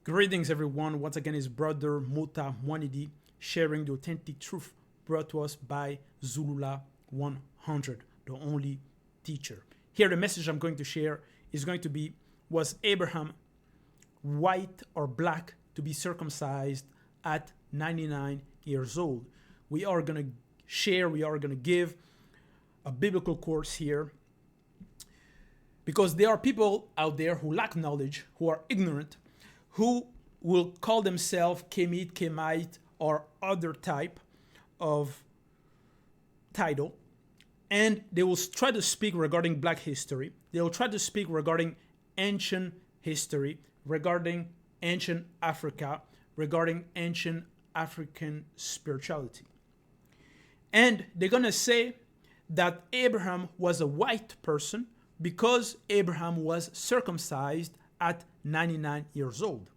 Greetings, everyone. Once again, it's Brother Mota Mwanidi sharing the authentic truth brought to us by Zulula 100, the only teacher. Here, the message I'm going to share is going to be: was Abraham white or black to be circumcised at 99 years old? We are going to give a biblical course here because there are people out there who lack knowledge, who are ignorant, who will call themselves Kemite, Kemite, or other type of title, and they will try to speak regarding black history. They will try to speak regarding ancient history, regarding ancient Africa, regarding ancient African spirituality. And they're going to say that Abraham was a white person because Abraham was circumcised at 99 years old.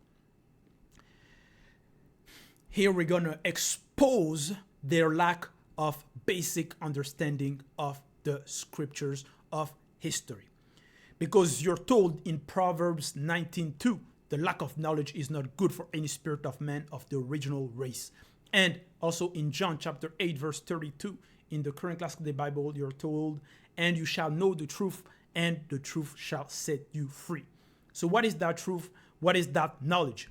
Here we're going to expose their lack of basic understanding of the scriptures of history. Because you're told in Proverbs 19:2, the lack of knowledge is not good for any spirit of man of the original race. And also in John chapter 8, verse 32, in the current classical Bible, you're told, and you shall know the truth, and the truth shall set you free. So what is that truth? What is that knowledge?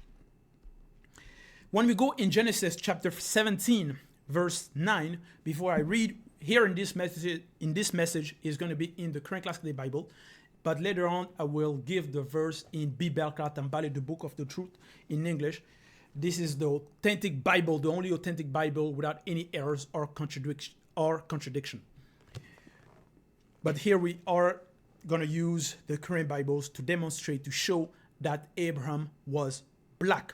When we go in Genesis chapter 17, verse 9, before I read here in this message is going to be in the current classical Bible, but later on I will give the verse in Bibelka Tambale, the book of the truth in English. This is the authentic Bible, the only authentic Bible without any errors or contradiction. But here we are going to use the current Bibles to demonstrate, to show that Abraham was black.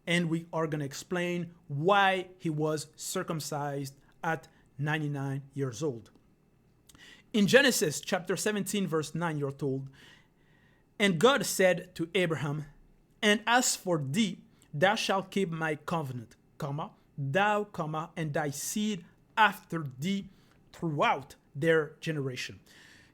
And we are going to explain why he was circumcised at 99 years old. In Genesis chapter 17, verse 9, you're told, and God said to Abraham, and as for thee, thou shalt keep my covenant, thou, and thy seed after thee throughout their generation.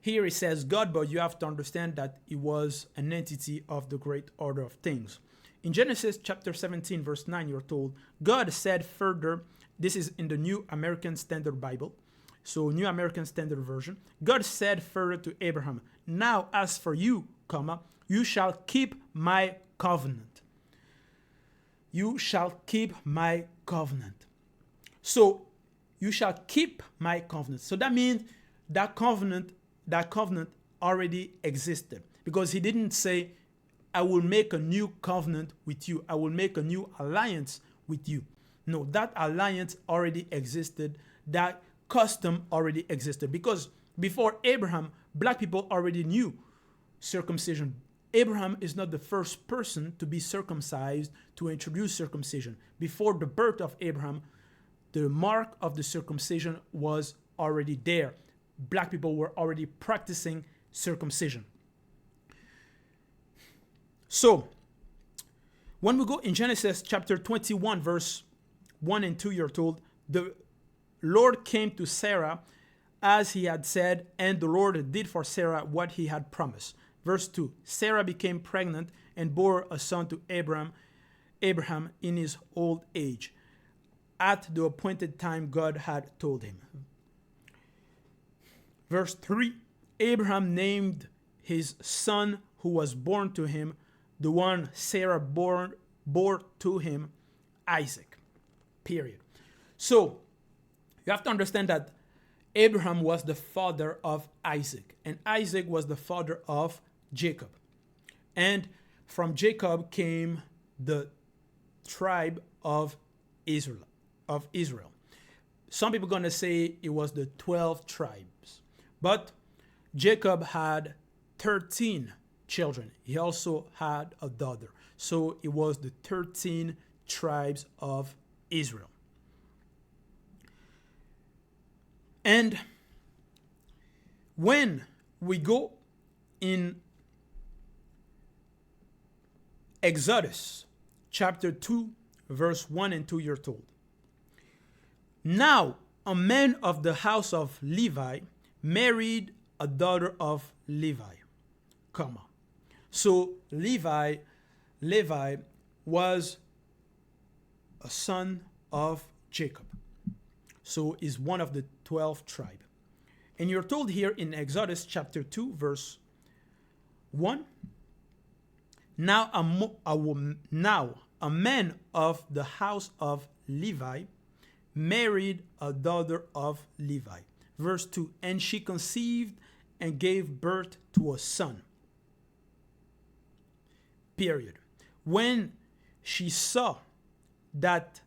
Here it says God, but you have to understand that it was an entity of the great order of things. In Genesis chapter 17, verse 9, you're told, God said further, this is in the New American Standard Bible, so New American Standard Version, God said further to Abraham, now as for you, you shall keep my covenant. You shall keep my covenant. So you shall keep my covenant. So that means that covenant already existed, because he didn't say, I will make a new covenant with you. I will make a new alliance with you. No, that alliance already existed. That custom already existed, because before Abraham, black people already knew circumcision. Abraham is not the first person to be circumcised, to introduce circumcision. Before the birth of Abraham, the mark of the circumcision was already there. Black people were already practicing circumcision. So, when we go in Genesis chapter 21, verse 1 and 2, you're told, the Lord came to Sarah as he had said, and the Lord did for Sarah what he had promised. Verse 2, Sarah became pregnant and bore a son to Abraham in his old age, at the appointed time God had told him. Verse 3, Abraham named his son who was born to him, the one Sarah bore to him, Isaac. Period. So, you have to understand that Abraham was the father of Isaac, and Isaac was the father of Jacob. And from Jacob came the tribe of Israel. Some people are going to say it was the 12 tribes. But Jacob had 13 children. He also had a daughter. So it was the 13 tribes of Israel. And when we go in Exodus chapter 2, verse 1 and 2, you're told, now a man of the house of Levi married a daughter of Levi, So Levi was a son of Jacob. So is one of the 12 tribes. And you're told here in Exodus chapter 2, verse 1, now a man of the house of Levi married a daughter of Levi. Verse 2, and she conceived and gave birth to a son. Period. When she saw that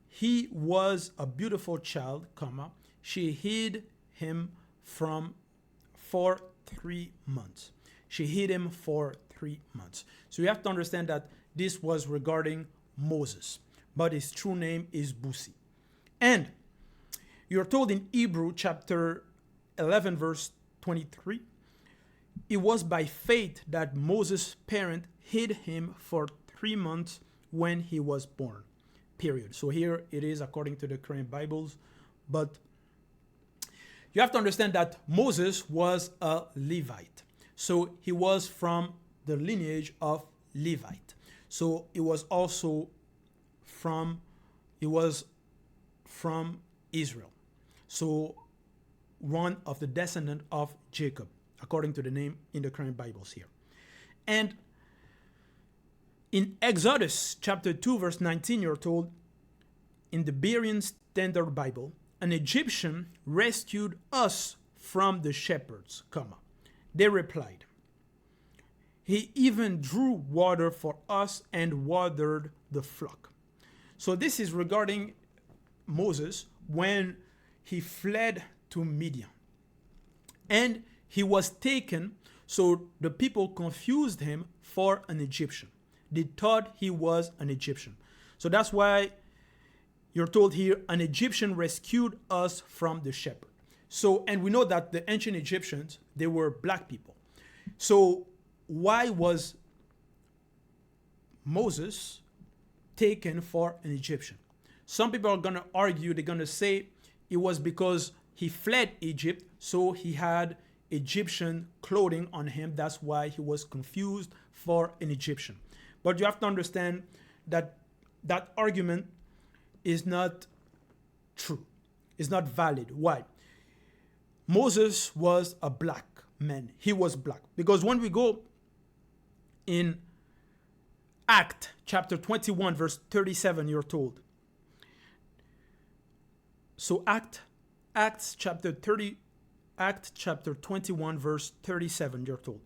he was a beautiful child, comma, she hid him for 3 months. She hid him for 3 months. So you have to understand that this was regarding Moses, but his true name is Busi. And you're told in Hebrew chapter 11 verse 23, it was by faith that Moses' parent hid him for 3 months when he was born. Period. So here it is according to the current Bibles, but you have to understand that Moses was a Levite. So he was from the lineage of Levite. So it was also from Israel. So one of the descendant of Jacob, according to the name in the current Bibles here. And in Exodus chapter 2 verse 19, you're told in the Berean Standard Bible, an Egyptian rescued us from the shepherds, comma. They replied, he even drew water for us and watered the flock. So this is regarding Moses when he fled to Midian. And he was taken, so the people confused him for an Egyptian. They thought he was an Egyptian. So that's why you're told here, an Egyptian rescued us from the shepherd. So, and we know that the ancient Egyptians, they were black people. So why was Moses taken for an Egyptian? Some people are going to argue, they're going to say it was because he fled Egypt, so he had Egyptian clothing on him. That's why he was confused for an Egyptian. But you have to understand that that argument is not true. It's not valid. Why? Moses was a black man. He was black. Because when we go in Acts chapter 21 verse 37, you're told. So Acts chapter 21 verse 37, you're told.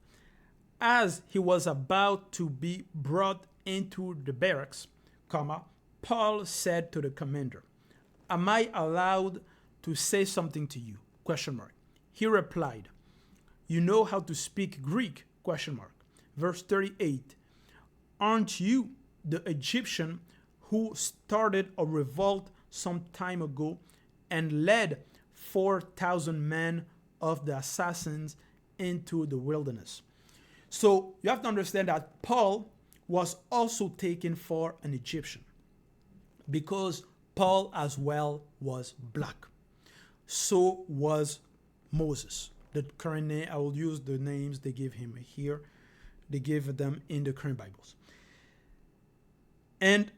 As he was about to be brought into the barracks, comma, Paul said to the commander, am I allowed to say something to you? Question mark. He replied, you know how to speak Greek? Question mark. Verse 38, aren't you the Egyptian who started a revolt some time ago and led 4,000 men of the assassins into the wilderness? So you have to understand that Paul was also taken for an Egyptian because Paul as well was black. So was Moses. The current name, I will use the names they give him here. They give them in the current Bibles. And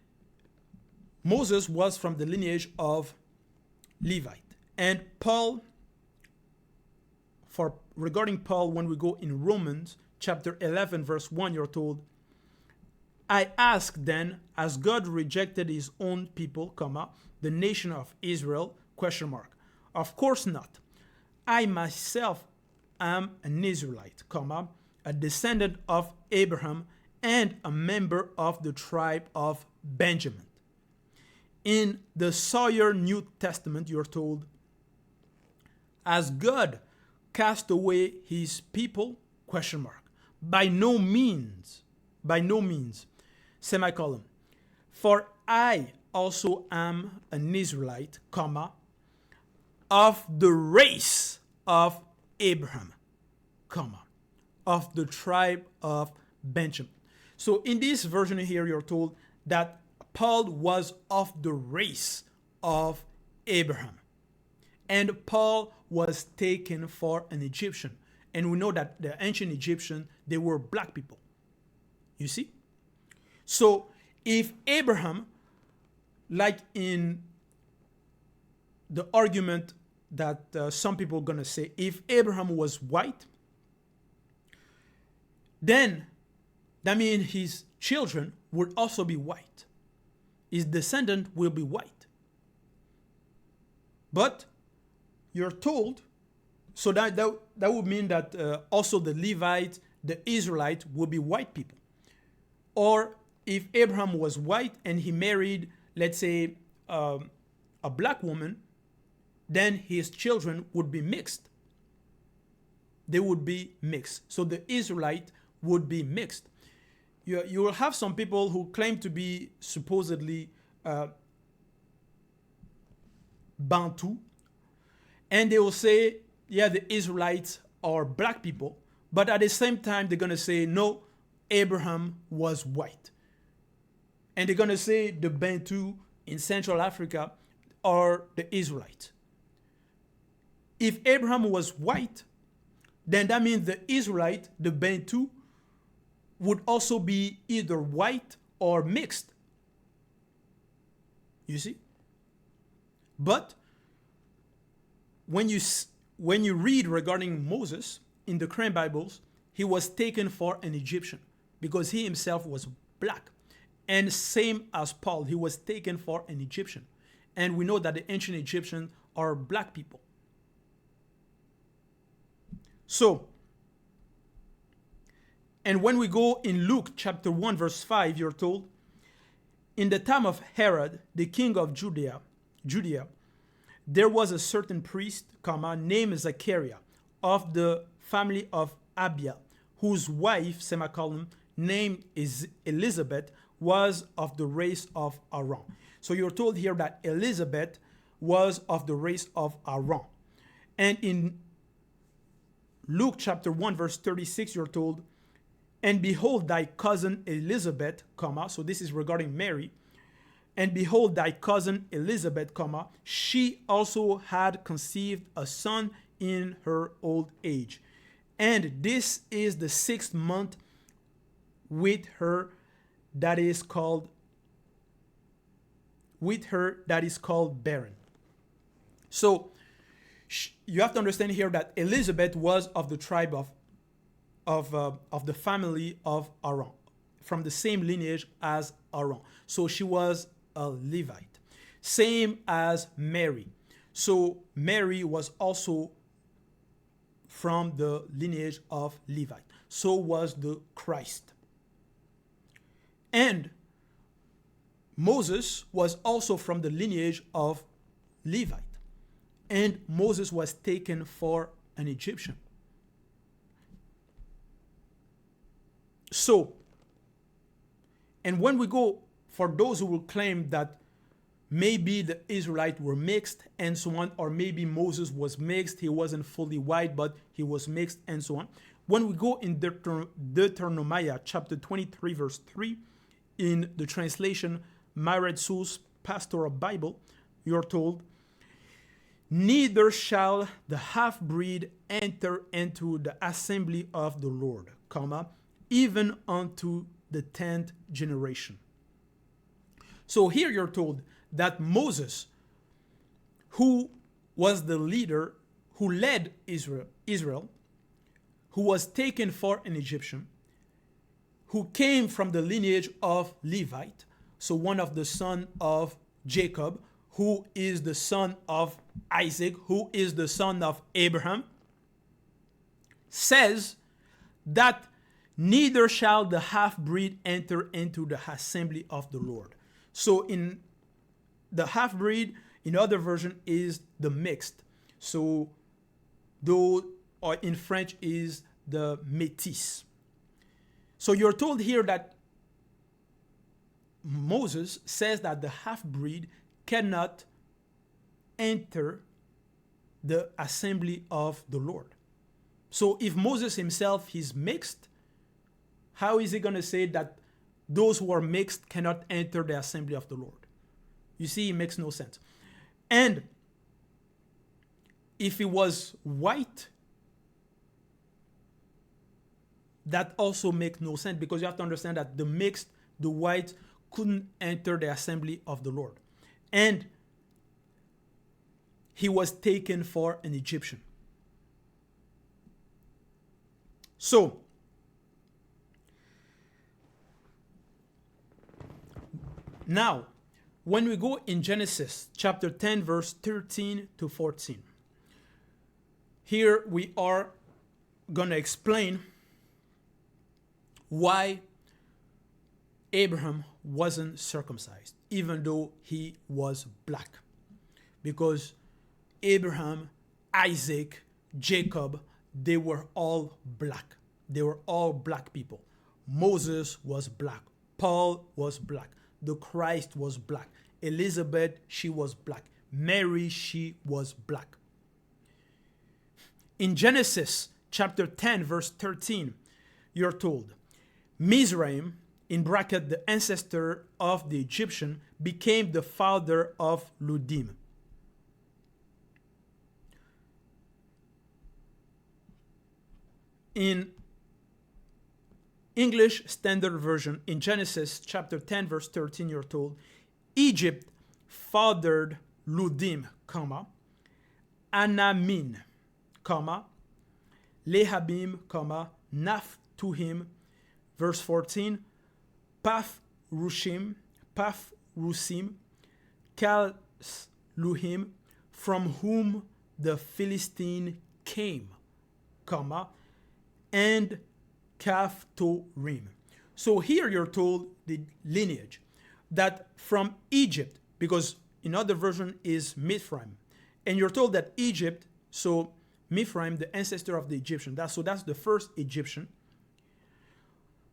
Moses was from the lineage of Levite. And Paul, regarding Paul, when we go in Romans chapter 11, verse 1, you're told, I ask then, as God rejected his own people, comma, the nation of Israel, question mark. Of course not. I myself am an Israelite, comma, a descendant of Abraham and a member of the tribe of Benjamin. In the Sawyer New Testament, you're told, as God cast away his people, question mark, by no means, semicolon, for I also am an Israelite, comma, of the race of Abraham, comma, of the tribe of Benjamin. So in this version here, you're told that Paul was of the race of Abraham. And Paul was taken for an Egyptian. And we know that the ancient Egyptians, they were black people. You see? So if Abraham, like in the argument that some people are going to say, if Abraham was white, then that means his children would also be white. His descendant will be white. But you're told, so that would mean that also the Levites, the Israelites, will be white people. Or if Abraham was white and he married, let's say, a black woman, then his children would be mixed. They would be mixed. So the Israelite would be mixed. You will have some people who claim to be supposedly Bantu, and they will say, yeah, the Israelites are black people, but at the same time, they're going to say, no, Abraham was white. And they're going to say the Bantu in Central Africa are the Israelites. If Abraham was white, then that means the Israelite, the Bantu, would also be either white or mixed. You see? But when you read regarding Moses in the current Bibles, he was taken for an Egyptian because he himself was black. And same as Paul, he was taken for an Egyptian. And we know that the ancient Egyptians are black people. So, and when we go in Luke chapter 1 verse 5, you're told, in the time of Herod, the king of Judea, there was a certain priest, named Zachariah, of the family of Abiah, whose wife, named Elizabeth, was of the race of Aaron. So you're told here that Elizabeth was of the race of Aaron. And in Luke chapter 1 verse 36, you're told, and behold thy cousin Elizabeth, so this is regarding Mary, and behold thy cousin Elizabeth, she also had conceived a son in her old age. And this is the 6th month with her that is called barren. So you have to understand here that Elizabeth was of the tribe of the family of Aaron, from the same lineage as Aaron. So she was a Levite. Same as Mary. So Mary was also from the lineage of Levite. So was the Christ. And Moses was also from the lineage of Levite. And Moses was taken for an Egyptian. So, and when we go, for those who will claim that maybe the Israelites were mixed and so on, or maybe Moses was mixed, he wasn't fully white, but he was mixed and so on. When we go in Deuteronomy chapter 23, verse 3, in the translation Myred Seul's Pastoral Bible, you're told, neither shall the half-breed enter into the assembly of the Lord, even unto the 10th generation. So here you're told that Moses, who was the leader, who led Israel, who was taken for an Egyptian, who came from the lineage of Levite, so one of the son of Jacob, who is the son of Isaac, who is the son of Abraham, says that neither shall the half-breed enter into the assembly of the Lord. So in the half-breed, in other version, is the mixed. So though, or in French, is the métis. So you're told here that Moses says that the half-breed cannot enter the assembly of the Lord. So if Moses himself is mixed, how is he going to say that those who are mixed cannot enter the assembly of the Lord? You see, it makes no sense. And if he was white, that also makes no sense, because you have to understand that the mixed the whites couldn't enter the assembly of the Lord. And he was taken for an Egyptian. So, now, when we go in Genesis chapter 10, verse 13 to 14, here we are going to explain why Abraham wasn't circumcised, even though he was black. Because Abraham, Isaac, Jacob, they were all black. They were all black people. Moses was black. Paul was black. The Christ was black. Elizabeth, she was black. Mary, she was black. In Genesis chapter 10, verse 13, you're told, Mizraim, in bracket, the ancestor of the Egyptian, became the father of Ludim. In English Standard Version, in Genesis chapter 10, verse 13, you're told, Egypt fathered Ludim, Anamin, Lehabim, Naphtuhim, verse 14, Pathrusim, Calluhim, from whom the Philistine came, and Caphtorim. So here you're told the lineage that from Egypt, because in other version is Mithraim, and you're told that Egypt, so Mithraim, the ancestor of the Egyptian, that's the first Egyptian,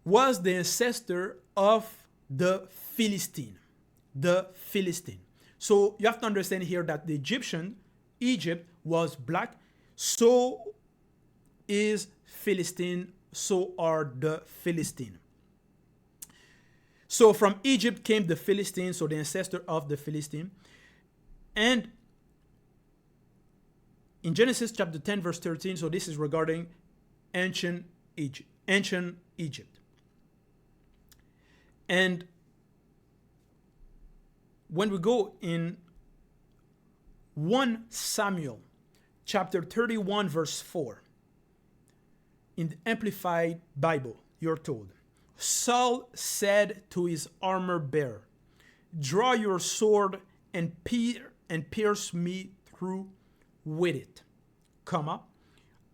was the ancestor of the Philistine. So you have to understand here that the Egypt was black, so is Philistine, so are the Philistine. So from Egypt came the Philistine, so the ancestor of the Philistine. And in Genesis chapter 10, verse 13, so this is regarding ancient Egypt. And when we go in 1 Samuel chapter 31, verse 4, in the Amplified Bible, you're told, Saul said to his armor bearer, draw your sword and pierce me through with it,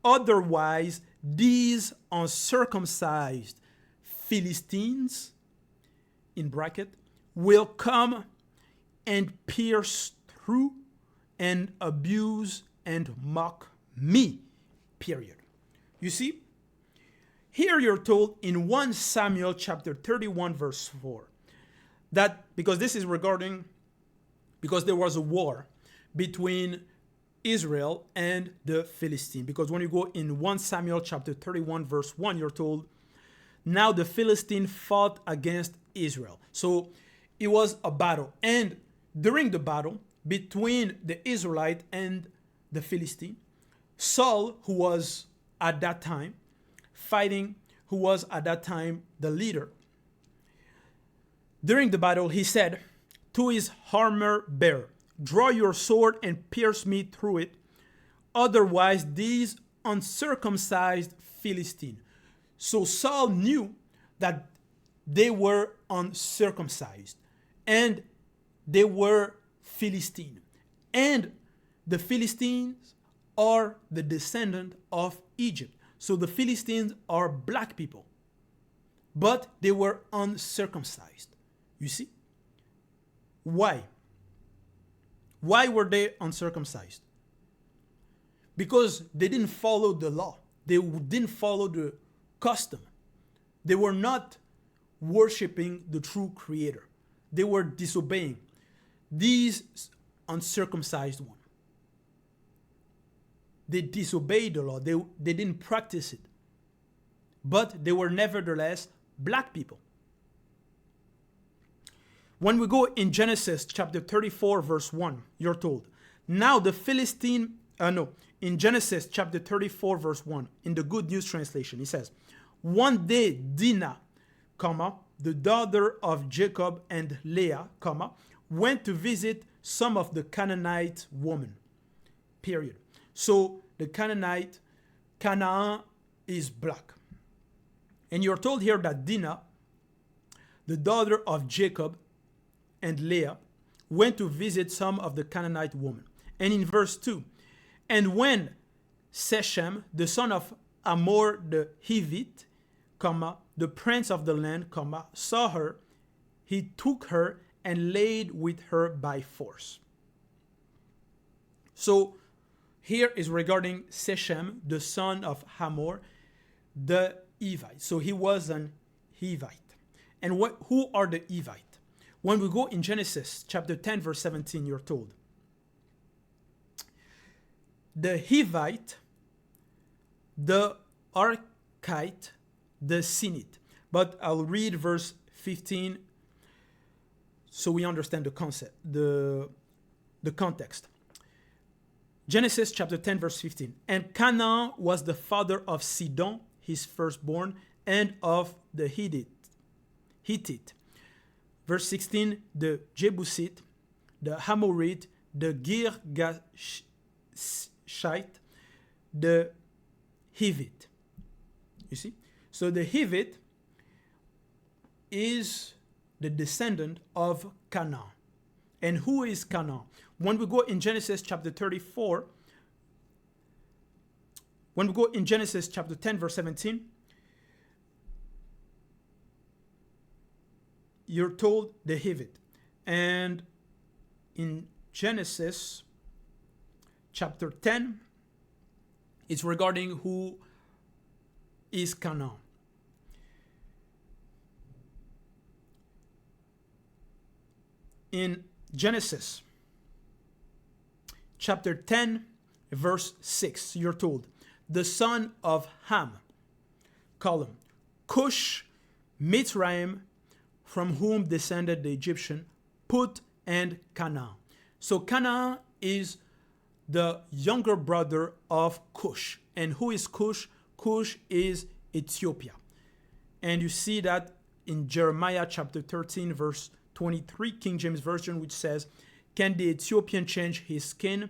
otherwise these uncircumcised Philistines, in bracket, will come and pierce through and abuse and mock me, period. You see, here you're told in 1 Samuel chapter 31, verse 4, that because this is regarding, because there was a war between Israel and the Philistine. Because when you go in 1 Samuel chapter 31, verse 1, you're told, now the Philistine fought against Israel. So it was a battle. And during the battle between the Israelite and the Philistine, Saul, who was at that time fighting, who was at that time the leader, during the battle, he said to his armor bearer, draw your sword and pierce me through it, otherwise these uncircumcised Philistines. So Saul knew that they were uncircumcised and they were Philistine. And the Philistines are the descendant of Egypt. So the Philistines are black people, but they were uncircumcised. You see? Why? Why were they uncircumcised? Because they didn't follow the law. They didn't follow the custom. They were not worshiping the true Creator. They were disobeying. These uncircumcised ones, they disobeyed the law. They didn't practice it. But they were nevertheless black people. When we go in Genesis chapter 34, verse 1, you're told, now the Philistine, in Genesis chapter 34, verse 1, in the Good News Translation, it says, one day Dinah, the daughter of Jacob and Leah, went to visit some of the Canaanite women. Period. So the Canaan is black. And you're told here that Dinah, the daughter of Jacob and Leah, went to visit some of the Canaanite women. And in verse 2, and when Shechem, the son of Hamor the Hivite, the prince of the land, saw her, he took her and laid with her by force. So here is regarding Shechem, the son of Hamor the Hivite. So he was an Hivite. And who are the Hivite? When we go in Genesis chapter 10, verse 17, you're told, the Hivite, the Archite, the Sinite. But I'll read verse 15 so we understand the concept, the context. Genesis chapter 10, verse 15. And Canaan was the father of Sidon, his firstborn, and of the Hittite. Verse 16, the Jebusite, the Hamorite, the Girgashite, the Hivite. You see? So the Hivite is the descendant of Canaan. And who is Canaan? When we go in Genesis chapter 34, when we go in Genesis chapter 10, verse 17, you're told the Hivite. And in Genesis chapter 10, it's regarding who is Canaan. In Genesis chapter 10, verse 6, you're told, the son of Ham, Cush, Mitzrayim, from whom descended the Egyptian, Put, and Canaan. So Canaan is the younger brother of Cush. And who is Cush? Cush is Ethiopia. And you see that in Jeremiah chapter 13, verse 23, King James Version, which says, can the Ethiopian change his skin,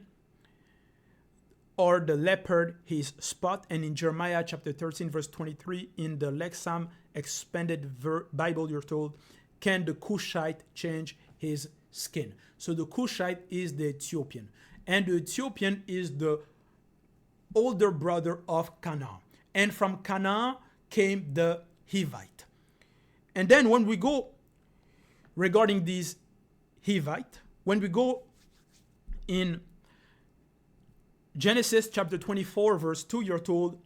or the leopard his spot? And in Jeremiah chapter 13, verse 23, in the Lexham Expanded Bible, you're told, can the Cushite change his skin? So the Cushite is the Ethiopian. And the Ethiopian is the older brother of Canaan. And from Canaan came the Hivite. And then when we go regarding these Hivite, when we go in Genesis chapter 24, verse 2, you're told,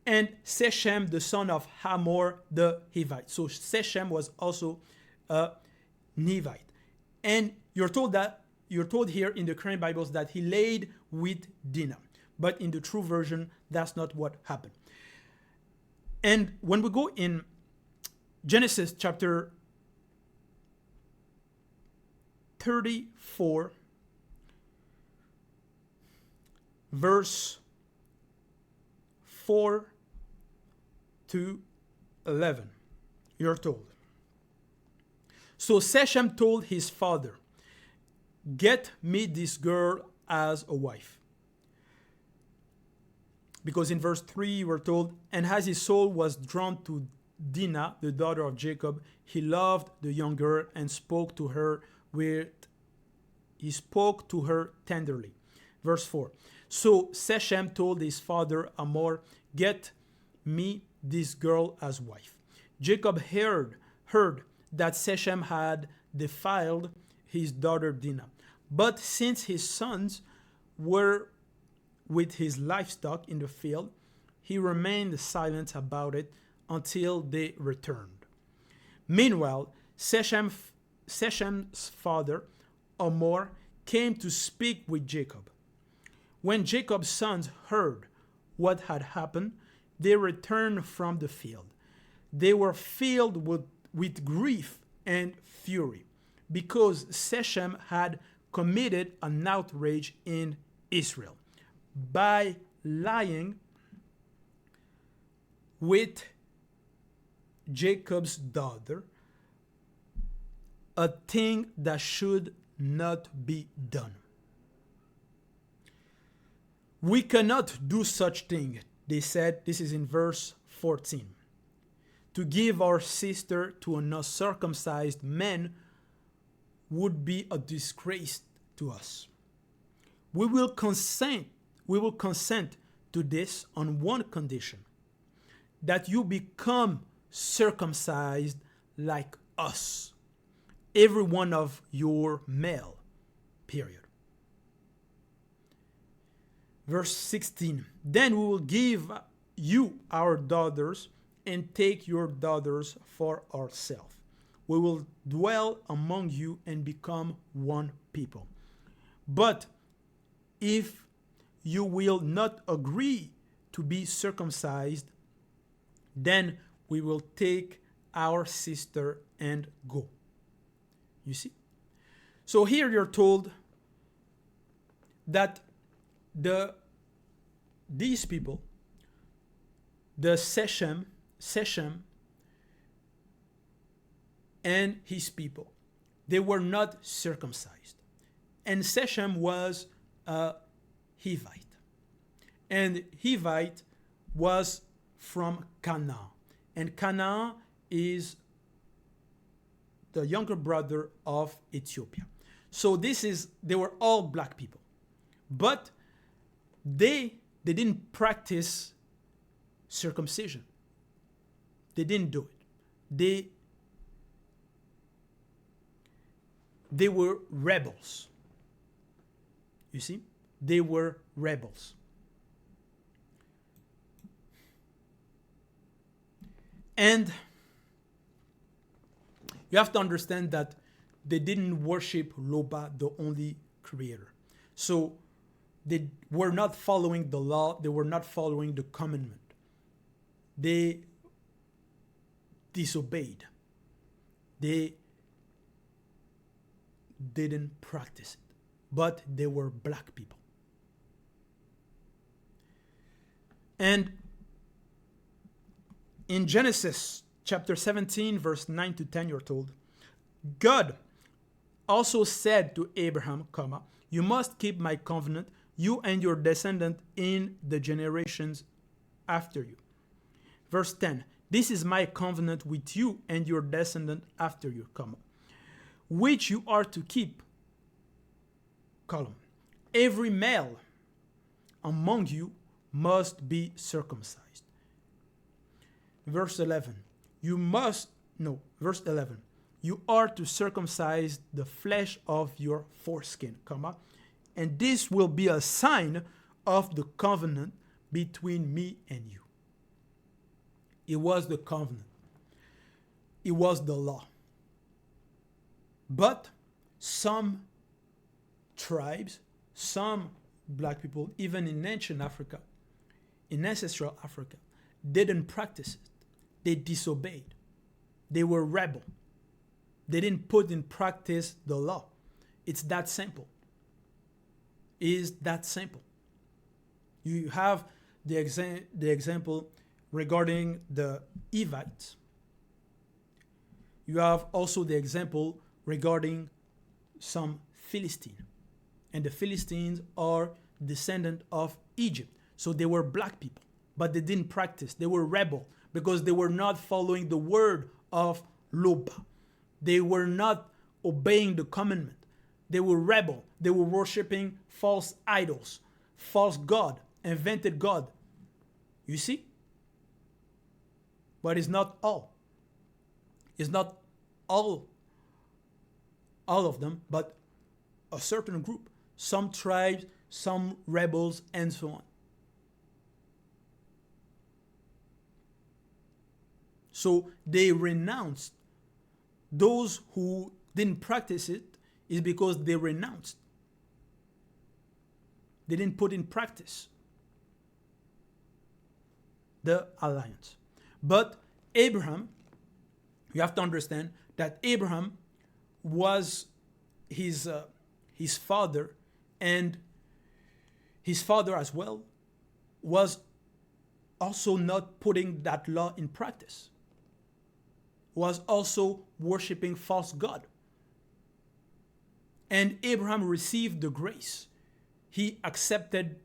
and Shechem, the son of Hamor the Hivite. So Shechem was also a Hivite. And you're told here in the current Bibles that he laid with Dinah. But in the true version, that's not what happened. And when we go in Genesis chapter 34, verse 4 to 11, you're told. So Shechem told his father, get me this girl as a wife. Because in verse 3, we're told, and as his soul was drawn to Dinah, the daughter of Jacob, he loved the young girl and spoke to her tenderly. Verse 4. So Shechem told his father Hamor, get me this girl as wife. Jacob heard that Shechem had defiled his daughter Dinah. But since his sons were with his livestock in the field, he remained silent about it until they returned. Meanwhile, Shechem's father, Hamor, came to speak with Jacob. When Jacob's sons heard what had happened, they returned from the field. They were filled with grief and fury because Shechem had committed an outrage in Israel by lying with Jacob's daughter, a thing that should not be done. We cannot do such thing, they said. This is in verse 14. To give our sister to an uncircumcised man would be a disgrace to us. We will consent to this on one condition, that you become circumcised like us, every one of your male. Period. Verse 16. Then we will give you our daughters and take your daughters for ourselves. We will dwell among you and become one people. But if you will not agree to be circumcised, then we will take our sister and go. You see? So here you're told that these people, the Shechem and his people, they were not circumcised. And Shechem was a Hivite. And Hivite was from Canaan. And Canaan is the younger brother of Ethiopia. So they were all black people. But they didn't practice circumcision. They didn't do it. They were rebels. You see? They were rebels. And you have to understand that they didn't worship Loba, the only creator. So they were not following the law. They were not following the commandment. They disobeyed. They didn't practice it. But they were black people. And in Genesis chapter 17, verse 9 to 10, you're told, God also said to Abraham, you must keep my covenant, you and your descendant in the generations after you. Verse 10, this is my covenant with you and your descendant after you, which you are to keep. Every male among you must be circumcised. Verse 11, verse 11, you are to circumcise the flesh of your foreskin, and this will be a sign of the covenant between me and you. It was the covenant. It was the law. But some tribes, some black people, even in ancient Africa, in ancestral Africa, didn't practice it. They disobeyed. They were rebel. They didn't put in practice the law. It's that simple. It is that simple. You have the example regarding the Hivites. You have also the example regarding some Philistines. And the Philistines are descendant of Egypt. So they were black people, but they didn't practice. They were rebel because they were not following the word of Loba. They were not obeying the commandment. They were rebel. They were worshiping false idols, false god, invented god. You see? But it's not all. It's not all of them, but a certain group. Some tribes, some rebels, and so on. So they renounced. Those who didn't practice it is because they renounced. They didn't put in practice the alliance. But Abraham, you have to understand that Abraham was his father, and his father as well was also not putting that law in practice, was also worshiping false god. And Abraham received the grace. He accepted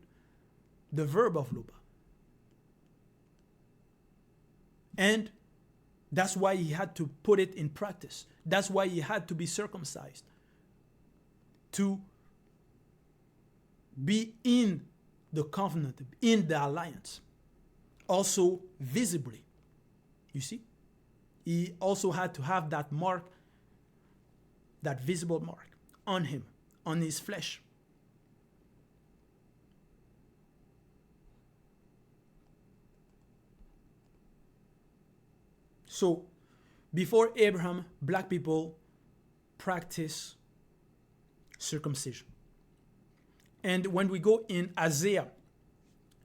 the verb of Luba. And that's why he had to put it in practice. That's why he had to be circumcised. To be in the covenant, in the alliance. Also visibly. You see? He also had to have that mark, that visible mark on him, on his flesh. So, before Abraham, black people practice circumcision. And when we go in Isaiah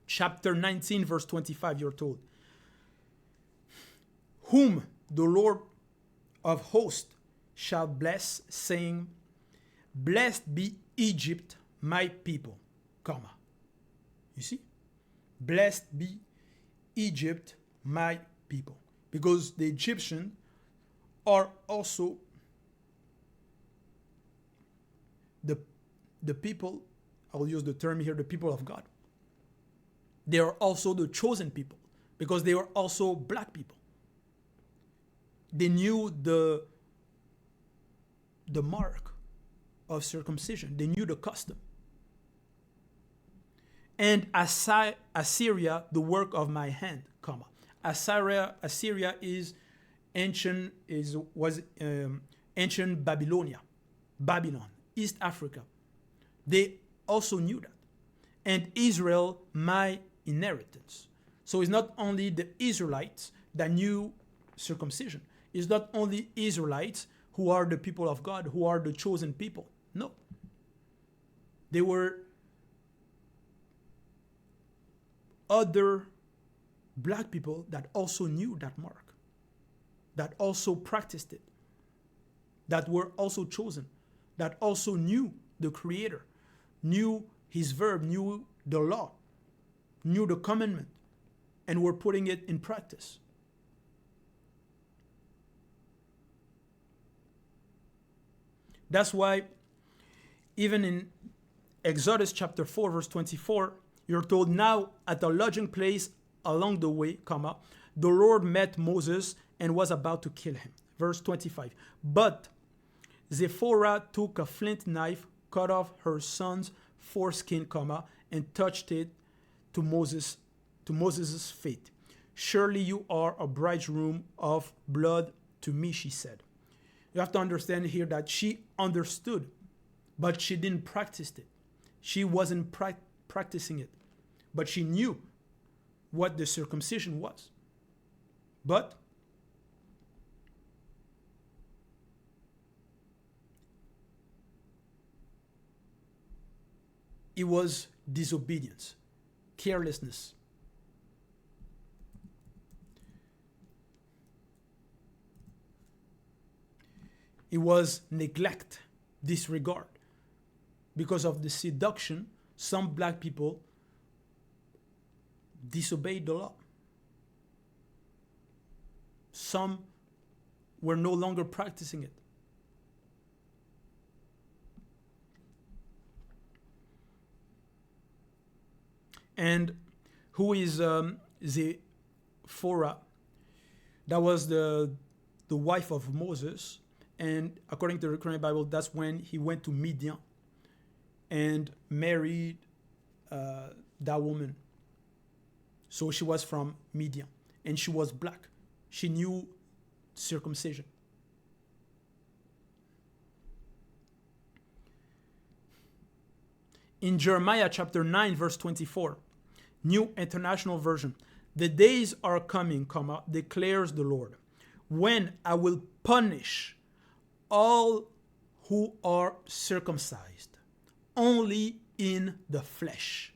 chapter 19, verse 25, you're told, whom the Lord of hosts shall bless, saying, blessed be Egypt, my people, comma. You see? Blessed be Egypt, my people. Because the Egyptians are also the people, I'll use the term here, the people of God. They are also the chosen people because they are also black people. They knew the mark of circumcision. They knew the custom. And Assyria, the work of my hand, comma. Assyria is ancient Babylon, East Africa. They also knew that. And Israel, my inheritance. So it's not only the Israelites that knew circumcision. It's not only Israelites who are the people of God, who are the chosen people. No. They were other black people that also knew that mark, that also practiced it, that were also chosen, that also knew the Creator, knew his verb, knew the law, knew the commandment, and were putting it in practice. That's why even in Exodus chapter 4, verse 24, you're told, now at a lodging place along the way, comma, the Lord met Moses and was about to kill him. Verse 25. But Zipporah took a flint knife, cut off her son's foreskin, comma, and touched it to Moses' feet. Surely you are a bridegroom of blood to me, she said. You have to understand here that she understood, but she didn't practice it. She wasn't practicing it, but she knew what the circumcision was. But it was disobedience, carelessness. It was neglect, disregard. Because of the seduction, some black people disobeyed the law. Some were no longer practicing it. And who is Zipporah? That was the wife of Moses. And according to the current Bible, that's when he went to Midian and married that woman. So she was from Midian and she was black. She knew circumcision. In Jeremiah chapter 9, verse 24, New International Version, the days are coming, comma, declares the Lord, when I will punish all who are circumcised, only in the flesh.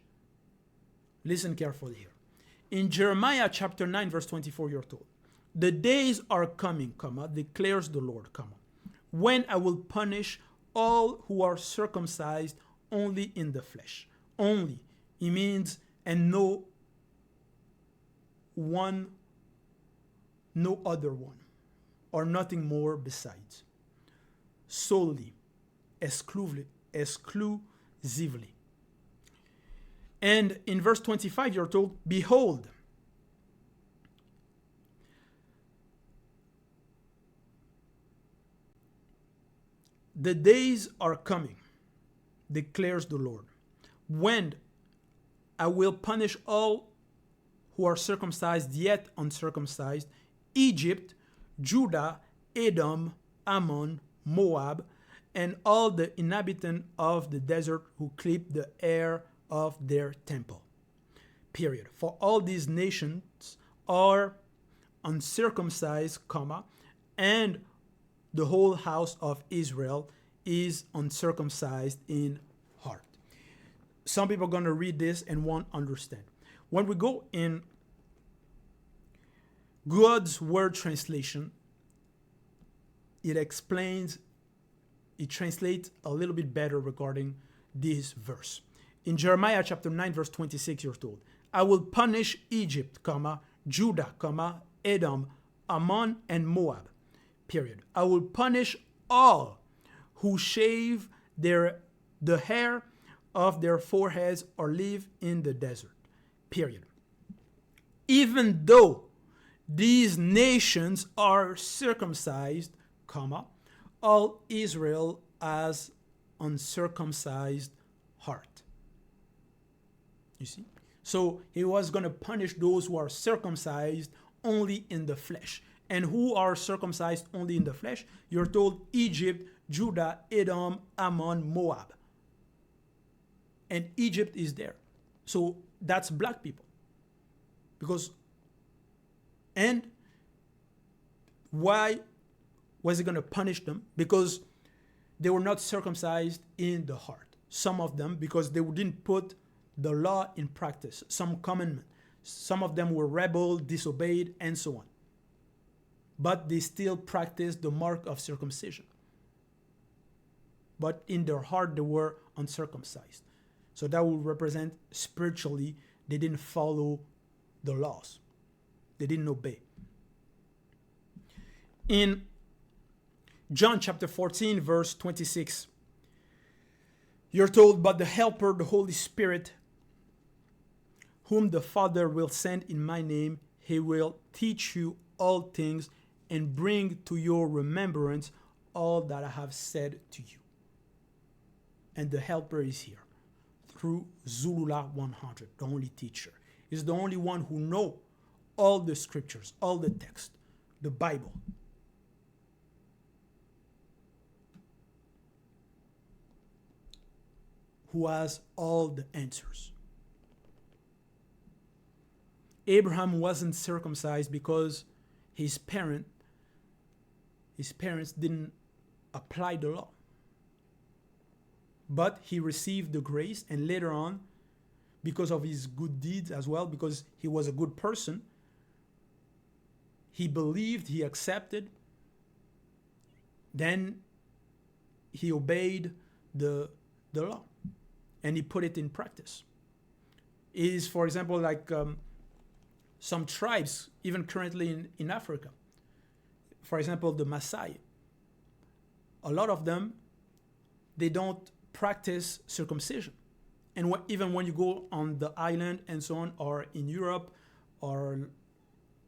Listen carefully here. In Jeremiah chapter 9, verse 24, you're told, the days are coming, comma, declares the Lord, comma, when I will punish all who are circumcised only in the flesh. Only. It means, and no other one, or nothing more besides. Solely. exclusively. And in verse 25, you're told, behold, the days are coming, declares the Lord, when I will punish all who are circumcised yet uncircumcised, Egypt, Judah, Edom, Ammon, Moab, and all the inhabitants of the desert who clip the air of their temple. Period. For all these nations are uncircumcised, and the whole house of Israel is uncircumcised in heart. Some people are going to read this and won't understand. When we go in God's Word translation, it translates a little bit better regarding this verse. In Jeremiah chapter 9, verse 26, you're told, I will punish Egypt, Judah, Edom, Ammon, and Moab. Period. I will punish all who shave the hair of their foreheads or live in the desert. Period. Even though these nations are circumcised, all Israel has uncircumcised heart. You see? So he was going to punish those who are circumcised only in the flesh. And who are circumcised only in the flesh? You're told Egypt, Judah, Edom, Ammon, Moab. And Egypt is there. So that's black people. And why was he going to punish them? Because they were not circumcised in the heart. Some of them, because they didn't put the law in practice, some commandment. Some of them were rebel, disobeyed, and so on. But they still practiced the mark of circumcision. But in their heart, they were uncircumcised. So that will represent spiritually, they didn't follow the laws. They didn't obey. In John chapter 14, verse 26, you're told, but the Helper, the Holy Spirit, whom the Father will send in my name, he will teach you all things and bring to your remembrance all that I have said to you. And the Helper is here through Zulula 100, the only teacher. He's the only one who knows all the scriptures, all the text, the Bible. Who has all the answers. Abraham wasn't circumcised because his parents didn't apply the law. But he received the grace, and later on, because of his good deeds as well, because he was a good person, he believed, he accepted, then he obeyed the law, and he put it in practice. It is, for example, like some tribes, even currently in Africa. For example, the Maasai. A lot of them, they don't practice circumcision. And even when you go on the island and so on, or in Europe, or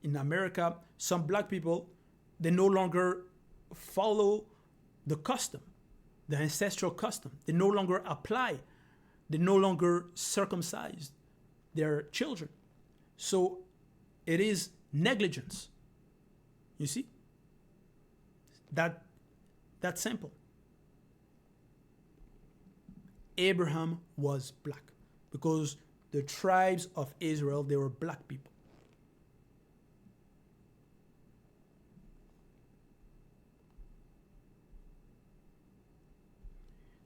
in America, some black people, they no longer follow the custom, the ancestral custom. They no longer apply. They no longer circumcise their children. So it is negligence. You see? That's simple. Abraham was black because the tribes of Israel, they were black people.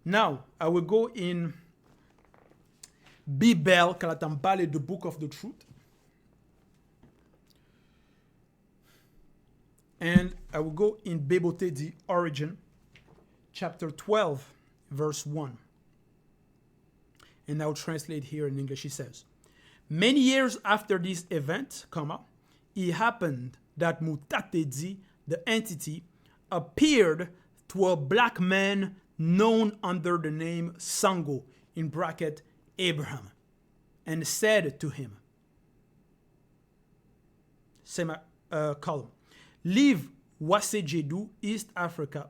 Now, I will go in Bible, Kalatambale, the book of the truth. And I will go in Bebote, the origin, chapter 12, verse 1. And I'll translate here in English. He says, many years after this event, it happened that Mandaté, the entity, appeared to a black man known under the name Sango, in bracket Abraham, and said to him, column, leave Wasejedu, East Africa,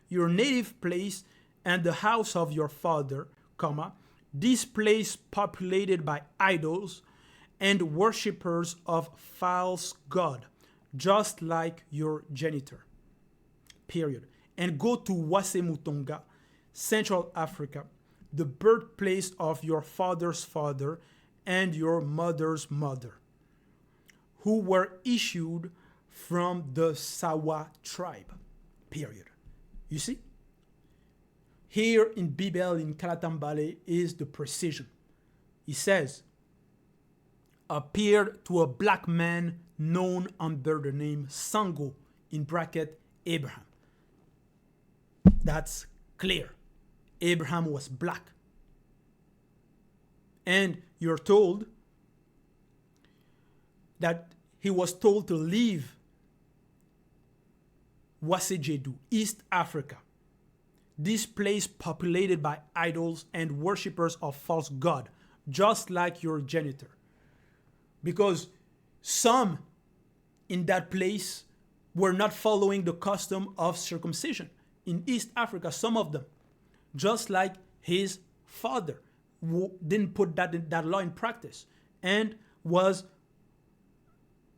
your native place, and the house of your father, comma, this place populated by idols and worshippers of false god, just like your genitor, period, and go to Wasemutonga, Central Africa, the birthplace of your father's father and your mother's mother, who were issued from the Sawa tribe, period. You see? Here in Bibel, in Kalatambale, is the precision. He says, appeared to a black man known under the name Sango, in bracket Abraham. That's clear. Abraham was black. And you're told that he was told to leave Wasejedu, East Africa, this place populated by idols and worshippers of false god, just like your genitor. Because some in that place were not following the custom of circumcision. In East Africa, some of them, just like his father, who didn't put that law in practice and was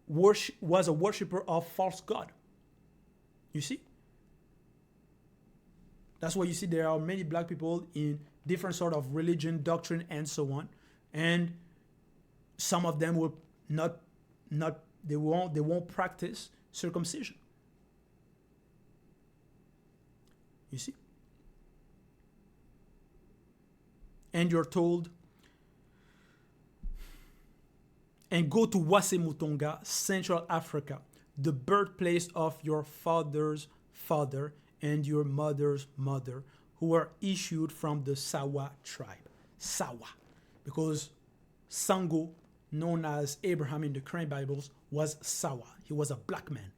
a worshiper of false god. You see? That's why you see there are many black people in different sort of religion, doctrine, and so on. And some of them will they won't practice circumcision. You see? And you're told, and go to Wasemutonga, Central Africa, the birthplace of your father's father and your mother's mother, who were issued from the Sawa tribe. Sawa. Because Sango, known as Abraham in the current Bibles, was Sawa. He was a black man.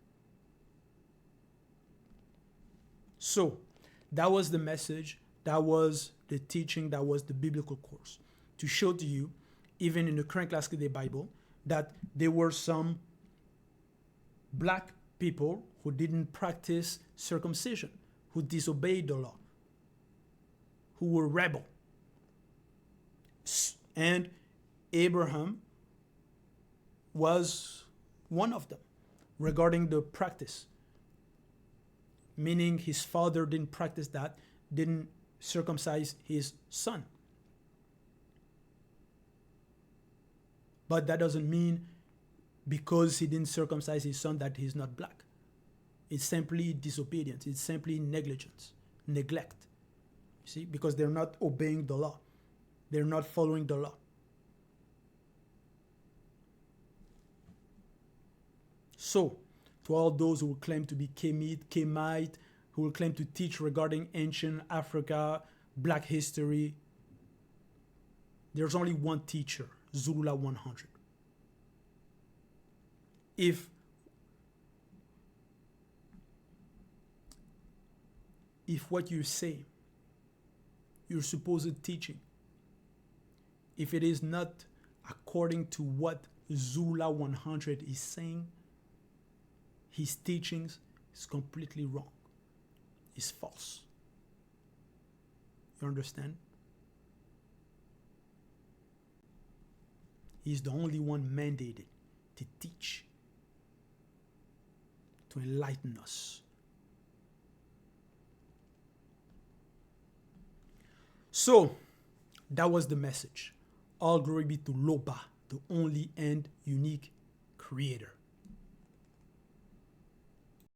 So, that was the message, that was the teaching, that was the biblical course. To show to you, even in the current Classical Day Bible, that there were some black people who didn't practice circumcision, who disobeyed the law, who were rebel. And Abraham was one of them regarding the practice. Meaning his father didn't practice that, didn't circumcise his son. But that doesn't mean because he didn't circumcise his son that he's not black. It's simply disobedience. It's simply negligence, neglect. You see, because they're not obeying the law. They're not following the law. So, to all those who will claim to be Kemite, who will claim to teach regarding ancient Africa, black history, there's only one teacher, Zulula 100. If what you say, your supposed teaching, if it is not according to what Zulula 100 is saying, his teachings is completely wrong. It's false. You understand? He's the only one mandated to teach, to enlighten us. So, that was the message. All glory be to Loba, the only and unique creator.